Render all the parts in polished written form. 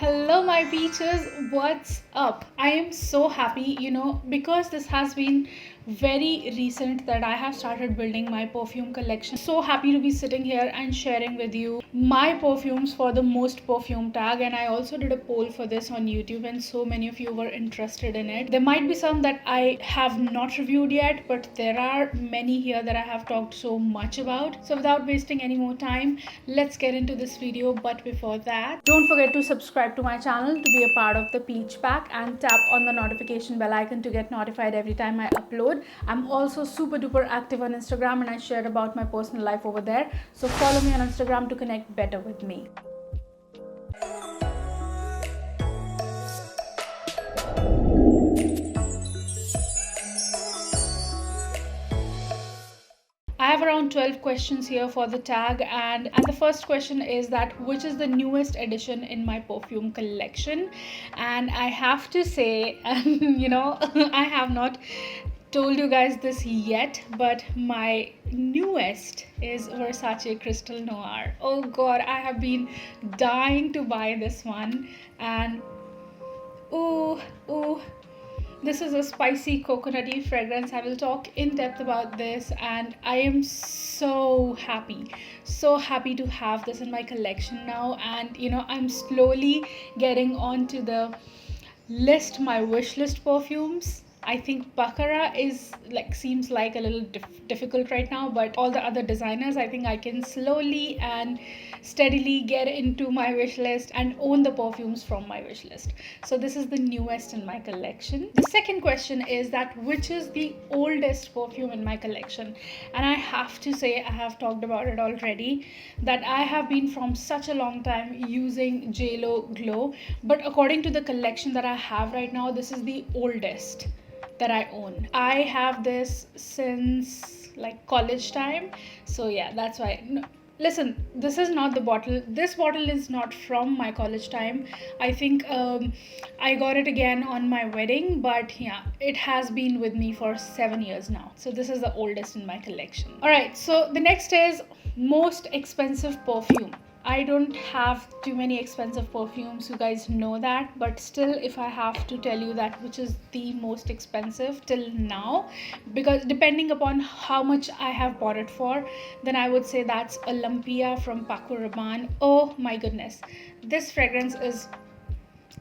Hello, my peaches. What's up? I am so happy, because this has been very recent that I have started building my perfume collection. So happy to be sitting here and sharing with you my perfumes for the most perfume tag. And I also did a poll for this on YouTube, and so many of you were interested in it. There might be some that I have not reviewed yet, but there are many here that I have talked so much about. So without wasting any more time, let's get into this video. But before that, don't forget to subscribe to my channel to be a part of the Peach Pack and tap on the notification bell icon to get notified every time I upload. I'm also super duper active on Instagram and I share about my personal life over there. So follow me on Instagram to connect better with me. I have around 12 questions here for the tag, and the first question is that which is the newest addition in my perfume collection. And I have to say, I have not told you guys this yet, but my newest is Versace Crystal Noir. Oh god, I have been dying to buy this one, and ooh, this is a spicy coconutty fragrance. I will talk in depth about this, and I am so happy to have this in my collection now. And I'm slowly getting onto the list, my wish list perfumes. I think Baccarat is seems like a little difficult right now, but all the other designers, I think I can slowly and steadily get into my wish list and own the perfumes from my wish list. So this is the newest in my collection. The second question is that which is the oldest perfume in my collection, and I have to say, I have talked about it already, that I have been from such a long time using JLo Glow, but according to the collection that I have right now, this is the oldest that I own. I have this since college time. So yeah, that's why. No, listen, this is not the bottle. This bottle is not from my college time. I think I got it again on my wedding, but yeah, it has been with me for 7 years now. So this is the oldest in my collection. All right, so the next is most expensive perfume. I don't have too many expensive perfumes, you guys know that, but still, if I have to tell you that which is the most expensive till now, because depending upon how much I have bought it for, then I would say that's Olympia from Paco Rabanne. Oh my goodness, this fragrance is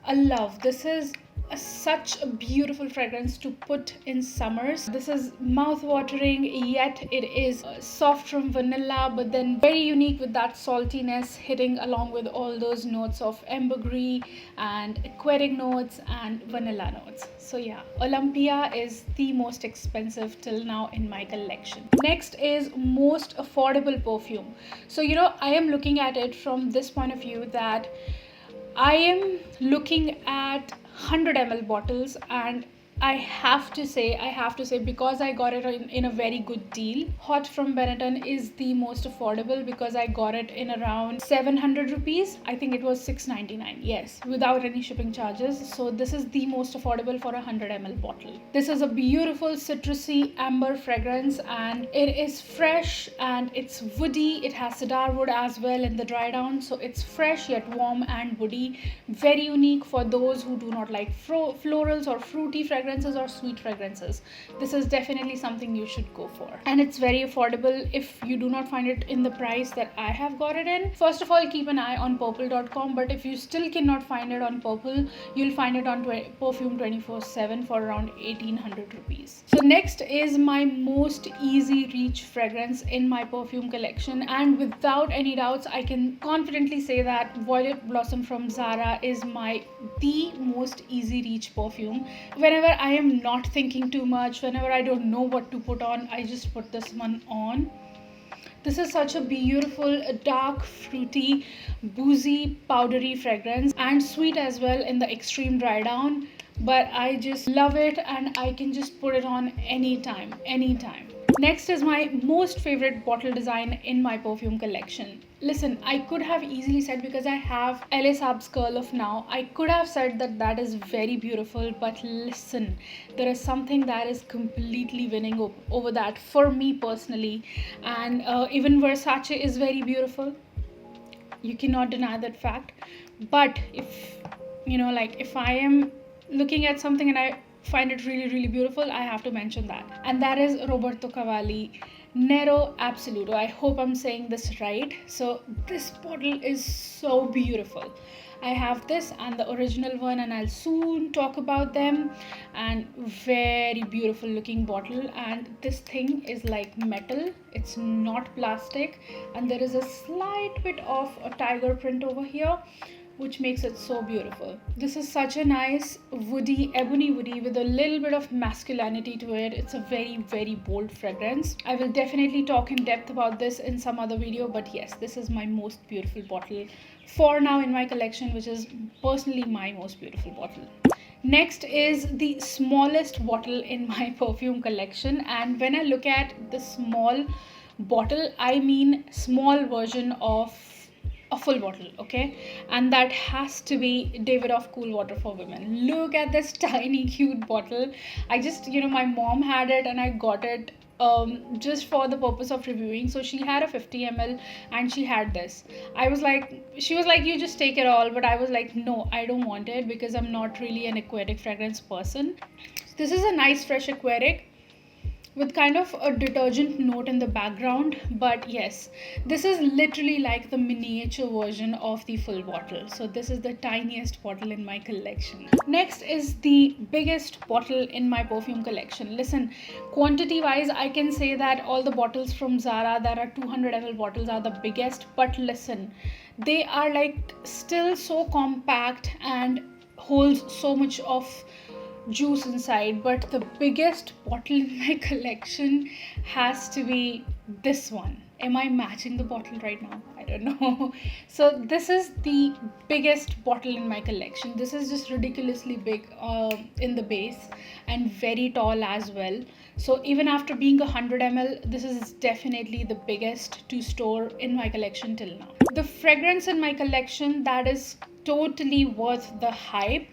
a love. This is such a beautiful fragrance to put in summers. This is mouth-watering, yet it is soft from vanilla, but then very unique with that saltiness hitting along with all those notes of ambergris and aquatic notes and vanilla notes. So yeah, Olympia is the most expensive till now in my collection. Next is most affordable perfume. So I am looking at it from this point of view that I am looking at 100 ml bottles, and I have to say, because I got it in a very good deal, Hot from Benetton is the most affordable because I got it in around 700 rupees. I think it was 699, yes, without any shipping charges. So this is the most affordable for a 100 ml bottle. This is a beautiful citrusy amber fragrance, and it is fresh and it's woody. It has cedar wood as well in the dry down, so it's fresh yet warm and woody. Very unique for those who do not like florals or fruity fragrances or sweet fragrances. This is definitely something you should go for, and it's very affordable. If you do not find it in the price that I have got it in, first of all, keep an eye on purple.com, but if you still cannot find it on Purple, you'll find it on Perfume 24/7 for around 1800 rupees. So next is my most easy reach fragrance in my perfume collection, and without any doubts, I can confidently say that Violet Blossom from Zara is the most easy reach perfume. Whenever I am not thinking too much, whenever I don't know what to put on, I just put this one on. This is such a beautiful, dark, fruity, boozy, powdery fragrance, and sweet as well in the extreme dry down. But I just love it, and I can just put it on anytime. Next is my most favorite bottle design in my perfume collection. Listen, I could have easily said, because I have LA Saab's Curl of Now, I could have said that is very beautiful, but listen, there is something that is completely winning over that for me personally. And even Versace is very beautiful. You cannot deny that fact. But if like if I am looking at something and I find it really, really beautiful, I have to mention that. And that is Roberto Cavalli Nero Absoluto. I hope I'm saying this right. So this bottle is so beautiful. I have this and the original one, and I'll soon talk about them. And very beautiful looking bottle. And this thing is like metal, it's not plastic, and there is a slight bit of a tiger print over here, which makes it so beautiful. This is such a nice woody, ebony woody with a little bit of masculinity to it. It's a very, very bold fragrance. I will definitely talk in depth about this in some other video, but yes, this is my most beautiful bottle for now in my collection, which is personally my most beautiful bottle. Next is the smallest bottle in my perfume collection, and when I look at the small bottle, I mean small version of a full bottle, okay? And that has to be Davidoff Cool Water for Women. Look at this tiny cute bottle. I just, my mom had it and I got it just for the purpose of reviewing. So she had a 50 ml and she had this. She was like, you just take it all, but I was like, no, I don't want it because I'm not really an aquatic fragrance person. This is a nice fresh aquatic with kind of a detergent note in the background, but yes, this is literally like the miniature version of the full bottle. So this is the tiniest bottle in my collection. Next is the biggest bottle in my perfume collection. Listen, quantity wise I can say that all the bottles from Zara that are 200 ml bottles are the biggest, but listen, they are like still so compact and holds so much of juice inside. But the biggest bottle in my collection has to be this one. Am I matching the bottle right now? I don't know. So this is the biggest bottle in my collection. This is just ridiculously big in the base and very tall as well. So even after being 100 ml, this is definitely the biggest to store in my collection till now. The fragrance in my collection that is totally worth the hype,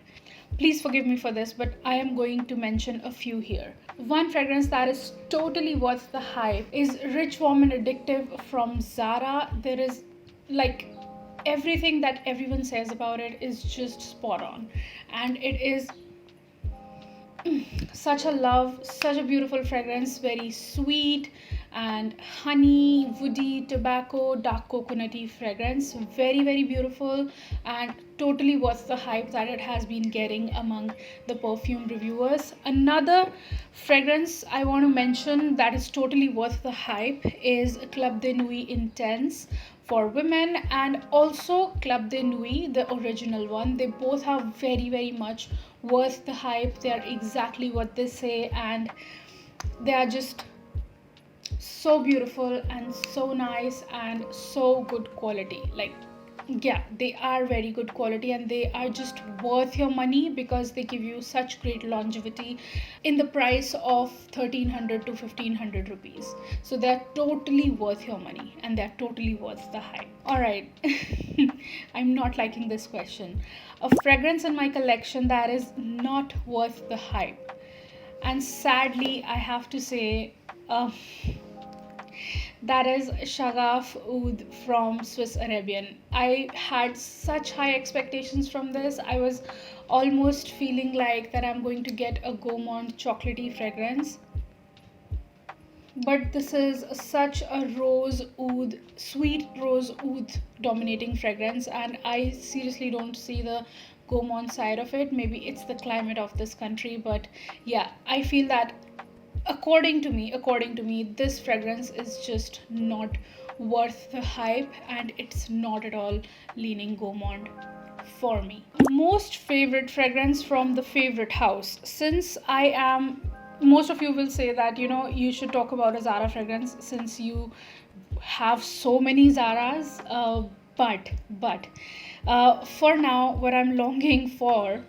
please forgive me for this, but I am going to mention a few here. One fragrance that is totally worth the hype is Rich, Warm and Addictive from Zara. There is like everything that everyone says about it is just spot on, and it is such a love, such a beautiful fragrance, very sweet and honey, woody, tobacco, dark coconutty fragrance. Very, very beautiful and totally worth the hype that it has been getting among the perfume reviewers. Another fragrance I want to mention that is totally worth the hype is Club de Nuit Intense for women, and also Club de Nuit, the original one. They both are very, very much worth the hype. They are exactly what they say, and they are just so beautiful and so nice and so good quality. Like, yeah, they are very good quality and they are just worth your money because they give you such great longevity in the price of 1300 to 1500 rupees. So they're totally worth your money and they're totally worth the hype. All right. I'm not liking this question. A fragrance in my collection that is not worth the hype, and sadly I have to say that is Shagaf Oud from Swiss Arabian. I had such high expectations from this. I was almost feeling like that I'm going to get a Gaumont chocolatey fragrance. But this is such a rose oud, sweet rose oud dominating fragrance, and I seriously don't see the Gaumont side of it. Maybe it's the climate of this country, but yeah, I feel that according to me, this fragrance is just not worth the hype and it's not at all leaning Gaumont for me. Most favorite fragrance from the favorite house. Since most of you will say that you should talk about a Zara fragrance since you have so many Zaras, but for now what I'm longing for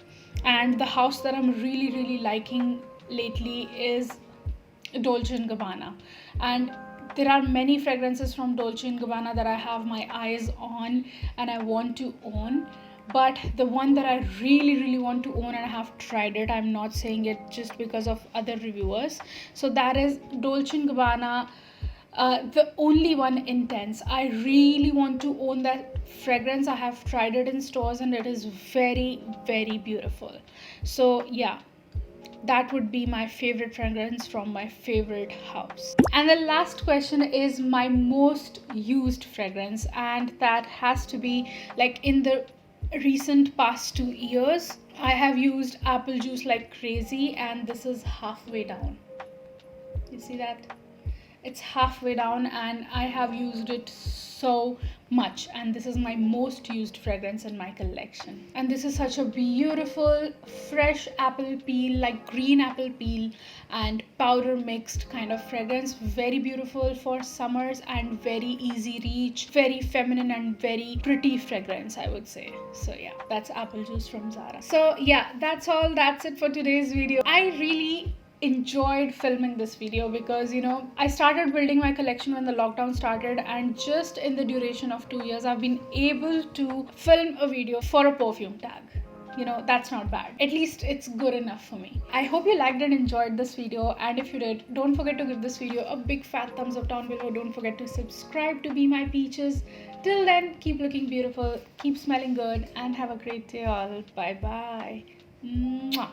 and the house that I'm really, really liking lately is Dolce & Gabbana. And there are many fragrances from Dolce & Gabbana that I have my eyes on and I want to own. But the one that I really, really want to own, and I have tried it, I'm not saying it just because of other reviewers. So that is Dolce & Gabbana The only one Intense. I really want to own that fragrance. I have tried it in stores and it is very, very beautiful. So, yeah, that would be my favorite fragrance from my favorite house. And the last question is my most used fragrance, and that has to be like in the recent past 2 years. I have used apple juice like crazy, and this is halfway down. You see that? It's halfway down, and I have used it so much, and this is my most used fragrance in my collection. And this is such a beautiful fresh apple peel, like green apple peel and powder mixed kind of fragrance. Very beautiful for summers and very easy reach, very feminine and very pretty fragrance, I would say. So yeah, that's apple juice from Zara. So yeah, that's all. That's it for today's video. I really enjoyed filming this video because I started building my collection when the lockdown started, and just in the duration of 2 years I've been able to film a video for a perfume tag. That's not bad. At least it's good enough for me. I hope you liked and enjoyed this video, and if you did, don't forget to give this video a big fat thumbs up down below. Don't forget to subscribe to Be My Peaches. Till then, keep looking beautiful, keep smelling good, and have a great day all. Bye bye. Mwah.